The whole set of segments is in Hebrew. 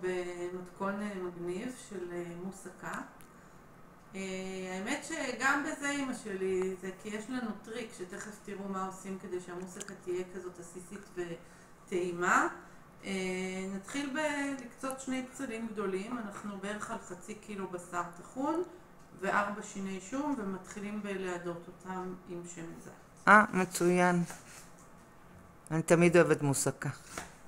במתכון מגניב של מוסקה. האמת שגם בזה אמא שלי, זה כי יש לנו טריק שתכף תראו מה עושים כדי שהמוסקה תהיה כזאת עסיסית וטעימה. נתחיל בלקצות 2 בצלים גדולים, אנחנו בערך על חצי קילו בשר טחון ו4 שיני שום, ומתחילים בלהדות אותם עם שמן זית. מצוין. אני תמיד אוהבת מוסקה.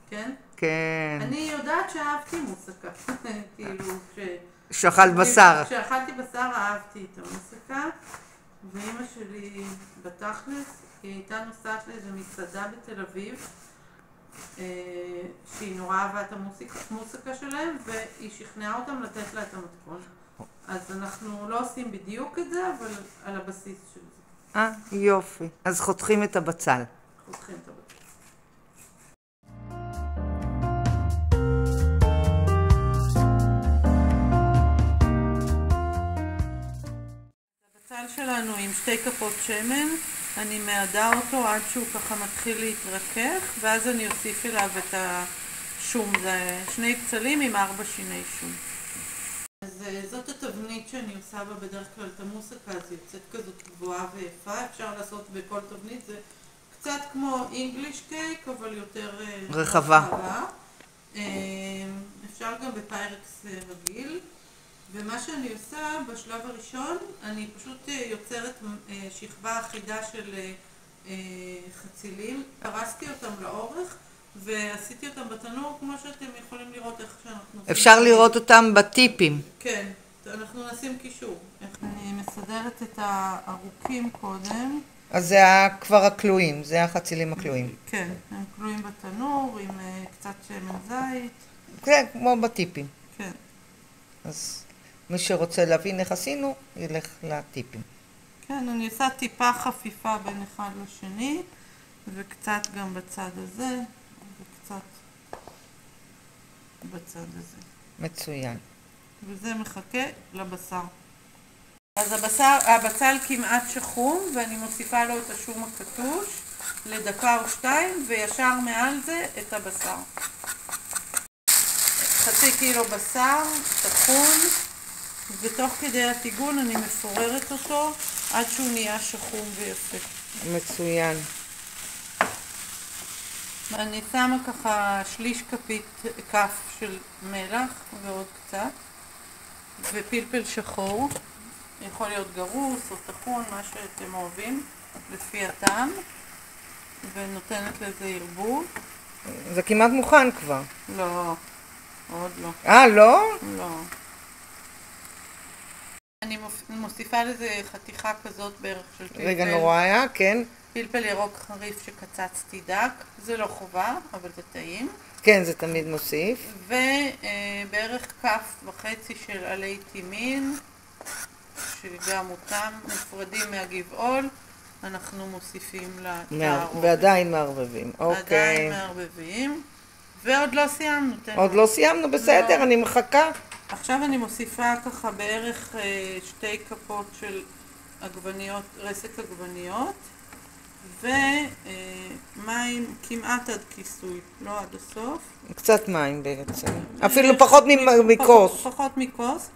כן? כן. אני יודעת שאהבתי מוסקה, כאילו שאכלת בשר. כשאכלתי בשר אהבתי את המוסקה, ואמא שלי בתכלס, היא הייתה נוסעת לאיזו מסעדה בתל אביב, שהיא נורא אהבה את המוסקה שלהם, והיא שכנעה אותם לתת לה את המתכון. אז אנחנו לא עושים בדיוק את זה, אבל על הבסיס של זה. יופי. אז חותכים את הבצל. חותכים את הבצל. הבצל שלנו עם 2 כפות שמן, אני מעדה אותו עד שהוא ככה מתחיל להתרכך, ואז אני אוסיף אליו את השום, זה 2 בצלים עם 4 שיני שום. אז זאת התבנית שאני עושה בה בדרך כלל את המוסקה, אז יוצאת כזאת גבוהה ויפה, אפשר לעשות בכל תבנית, זה קצת כמו אינגליש קייק, אבל יותר רחבה. אפשר גם בפיירקס רגיל. ומה שאני עושה בשלב הראשון, אני פשוט יוצרת שכבה אחידה של חצילים, פרסתי אותם לאורך ועשיתי אותם בתנור, כמו שאתם יכולים לראות איך שאנחנו... אפשר לראות אותם בטיפים. כן, אנחנו נשים קישור. אני מסדרת את הארוכים קודם. אז זה כבר הכלואים, זה החצילים הכלואים. כן, הם כלואים בתנור עם קצת שמן זית. כן, כמו בטיפים. כן. אז מי שרוצה להבין איך עשינו, ילך לטיפים. כן, אני עושה טיפה חפיפה בין אחד לשני, וקצת גם בצד הזה, וקצת בצד הזה. מצוין. וזה מחכה לבשר. אז הבצל כמעט שחום, ואני מוסיפה לו את השום הקטוש לדקה או 2, וישר מעל זה את הבשר. חצי קילו בשר, טחון, ותוך כדי הטיגון אני מפוררת אותו עד שהוא נהיה שחום ויפה. מצוין. אני שמה ככה שליש כף של מלח ועוד קצת, ופלפל שחור, יכול להיות גרוס או טחון, מה שאתם אוהבים, לפי הטעם, ונותנת לזה ערבוב. זה כמעט מוכן כבר. לא, עוד לא. לא? לא. אני מוסיפה לזה חתיכה כזאת בערך של פלפל. רגע, נורא, כן. פלפל ירוק חריף שקצצתי דק, זה לא חובה, אבל זה טעים. כן, זה תמיד מוסיף. ובערך 1.5 כף של עלי טימין, שגם אותם נפרדים מהגבעול, אנחנו מוסיפים לתערובת. ועדיין מערבבים, אוקיי. עדיין מערבבים. ועוד לא סיימנו. עוד לא סיימנו, בסדר, אני מחכה. עכשיו אני מוסיפה ככה בערך 2 כפות של עגבניות, רסק עגבניות, ומים כמעט עד כיסוי, לא עד הסוף. קצת מים בעצם. אפילו פחות מכוס. פחות מכוס.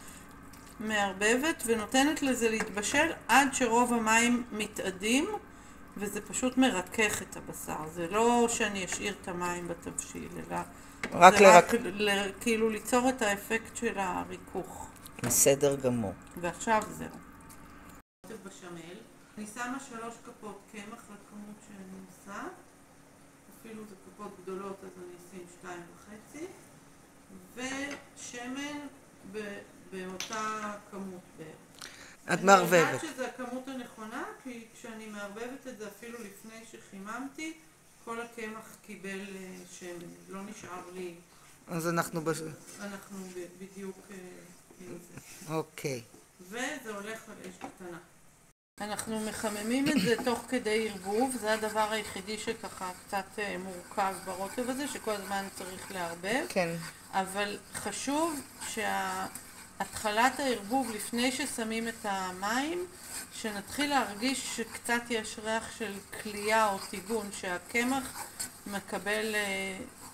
מערבבת ונותנת לזה להתבשל עד שרוב המים מתאדים, וזה פשוט מרכך את הבשר. זה לא שאני אשאיר את המים בתבשיל, אלא רק כאילו ליצור את האפקט של הריכוך. בסדר גמור. ועכשיו זהו. בשמל, אני שמה 3 כפות קמח לכמות שאני עושה, אפילו זה כפות גדולות אז אני אשים 2.5, ושמן באותה כמות בערך. את מערבבת. אני יודעת שזו הכמות הנכונה, כי כשאני מערבבת את זה אפילו לפני שחיממתי, כל הקמח קיבל שמן, לא נשאר לי. אז אנחנו בדיוק עם זה. אוקיי. וזה הולך על אש קטנה. אנחנו מחממים את זה תוך כדי ערבוב, זה הדבר היחידי שככה קצת מורכב ברוטב הזה, שכל הזמן צריך לערבב. כן. אבל חשוב התחלת הערבוב לפני ששמים את המים, שנתחיל להרגיש שקצת יש ריח של קלייה או טיגון, שהקמח מקבל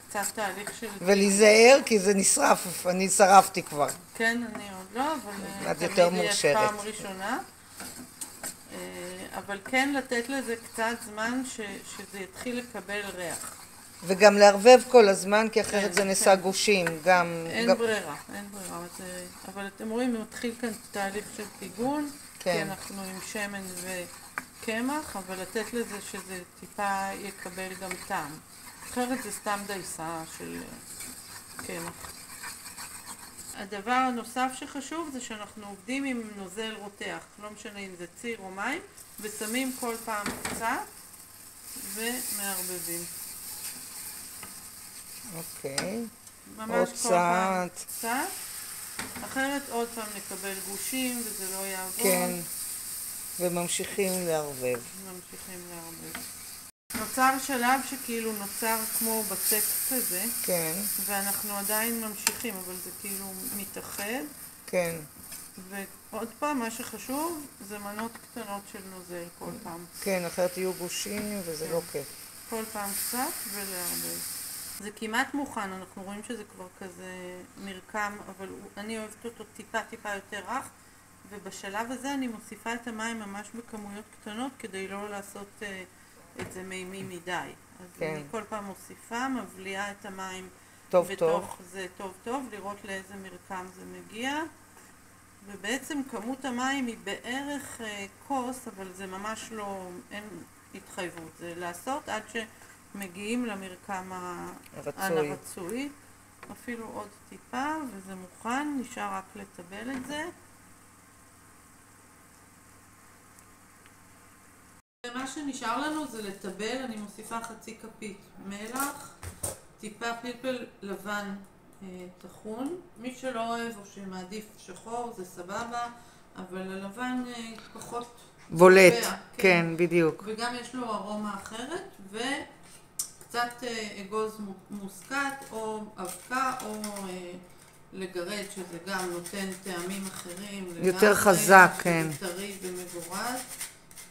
קצת תהליך של... ולהיזהר, כי זה נשרף, אני שרפתי כבר. כן, אני עוד לא, אבל את יותר תמיד יש מאושרת. פעם ראשונה. אבל כן לתת לזה קצת זמן שזה יתחיל לקבל ריח. וגם לערבב כל הזמן, כי אחרת כן, זה נעשה כן. גושים. גם... אין ברירה, אין ברירה. אבל אתם רואים, מתחיל כאן תהליך של טיגון, כן. כי אנחנו עם שמן וקמח, אבל לתת לזה שזה טיפה יקבל גם טעם. אחרת זה סתם דייסה של קמח. הדבר הנוסף שחשוב זה שאנחנו עובדים עם נוזל רותח, לא משנה אם זה ציר או מים, ושמים כל פעם קצת ומערבבים. אוקיי. ממש עוד כל פעם קצת. קצת, אחרת עוד פעם נקבל גושים וזה לא יעבור. כן. וממשיכים לערבב. ממשיכים לערבב. נוצר שלב שכאילו נוצר כמו בצק כזה, כן. ואנחנו עדיין ממשיכים, אבל זה כאילו מתאחד. כן. ועוד פעם, מה שחשוב זה מנות קטנות של נוזל כל פעם. כן, אחרת יהיו גושים וזה לא כיף. כל פעם קצת ולערבב. זה כמעט מוכן, אנחנו רואים שזה כבר כזה מרקם, אבל אני אוהבת אותו טיפה יותר רך, ובשלב הזה אני מוסיפה את המים ממש בכמויות קטנות כדי לא לעשות את זה מימי מדי. אז כן. אני כל פעם מוסיפה, מבליעה את המים טוב בתוך זה טוב, לראות לאיזה מרקם זה מגיע. ובעצם כמות המים היא בערך כוס, אבל זה ממש לא, אין התחייבות. זה לעשות עד שמגיעים למרקם הרצוי. אפילו עוד טיפה, וזה מוכן, נשאר רק לטבל את זה. מה שנשאר לנו זה לטבל, אני מוסיפה חצי כפית מלח, טיפה פלפל לבן טחון. מי שלא אוהב או שמעדיף שחור זה סבבה, אבל הלבן פחות בולט, קובע, כן, בדיוק. וגם יש לו ארומה אחרת, וקצת אגוז מוסקת או אבקה או לגרד, שזה גם נותן טעמים אחרים. יותר חזק, כן. טרי ומגורז,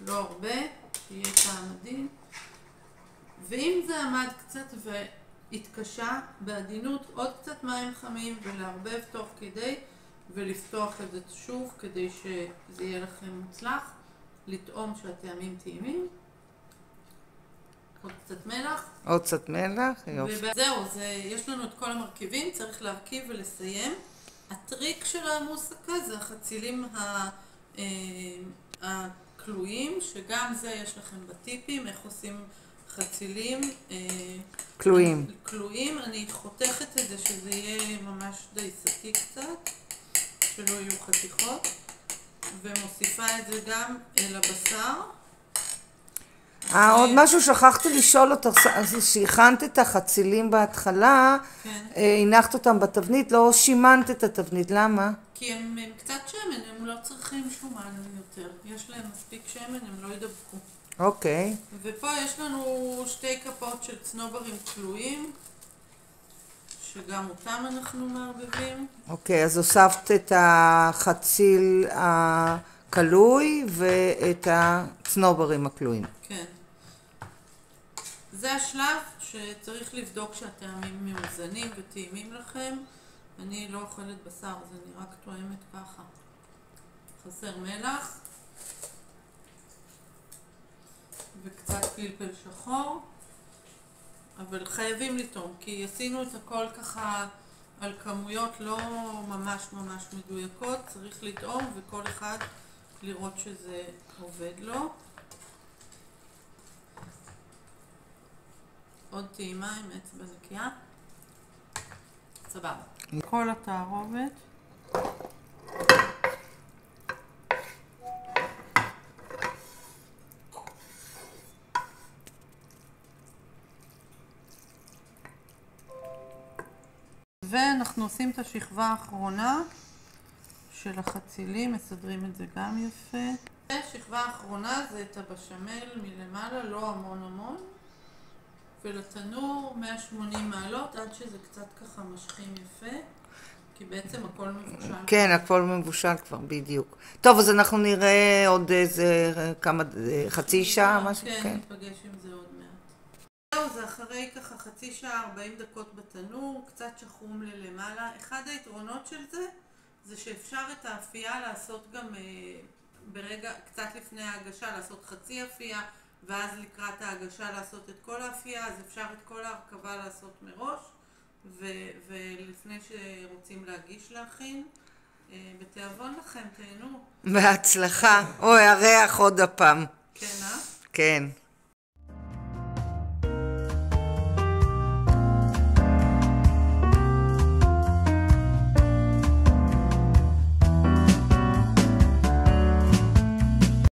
לא הרבה, שיהיה טעם עדין. ואם זה עמד קצת והתקשה בעדינות, עוד קצת מים חמים ולערבב תוך כדי ולפתוח את זה שוב כדי שזה יהיה לכם מוצלח. לטעום שהטעמים טעימים. עוד קצת מלח. עוד קצת מלח, יופי. וזהו, יש לנו את כל המרכיבים, צריך להרכיב ולסיים. הטריק של המוסקה זה החצילים הכלואים, שגם זה יש לכם בטיפים, איך עושים חצילים כלואים. אני חותכת את זה שזה יהיה ממש דייסתי קצת, שלא יהיו חתיכות, ומוסיפה את זה גם לבשר. עוד משהו שכחתי לשאול אותך, שהכנת את החצילים בהתחלה, הנחת אותם בתבנית, לא שימנת את התבנית, למה? כי הם קצת שמן, הם לא צריכים שומן יותר, יש להם מספיק שמן, הם לא ידבקו. אוקיי. ופה יש לנו 2 כפות של צנוברים כלואים, שגם אותם אנחנו מערבבים. אוקיי, אז הוספת את החציל הכלוי ואת הצנוברים הכלואים. כן. זה השלב שצריך לבדוק שהטעמים מאוזנים וטעימים לכם. אני לא אוכלת בשר, אז אני רק טועמת ככה. חסר מלח. וקצת פלפל שחור. אבל חייבים לטעום, כי עשינו את הכל ככה על כמויות לא ממש מדויקות. צריך לטעום וכל אחד לראות שזה עובד לו. עוד טעימה עם אצבע נקייה. סבבה. כל התערובת. ואנחנו עושים את השכבה האחרונה של החצילים, מסדרים את זה גם יפה. השכבה האחרונה זה את הבשמל מלמעלה, לא המון. ולתנור 180 מעלות עד שזה קצת ככה משכים יפה, כי בעצם הכל מבושל. כן, הכל מבושל כבר, בדיוק. טוב, אז אנחנו נראה עוד איזה חצי שעה, משהו? כן, נפגש עם זה עוד מעט. זהו, זה אחרי ככה חצי שעה, 40 דקות בתנור, קצת שחרום ללמעלה. אחד היתרונות של זה שאפשר את האפייה לעשות גם ברגע, קצת לפני ההגשה, לעשות חצי אפייה, ואז לקראת ההגשה לעשות את כל האפייה, אז אפשר את כל ההרכבה לעשות מראש, ולפני שרוצים להגיש להכין, בתיאבון לכם, תהנו. בהצלחה. אוי, הריח עוד הפעם. כן, כן.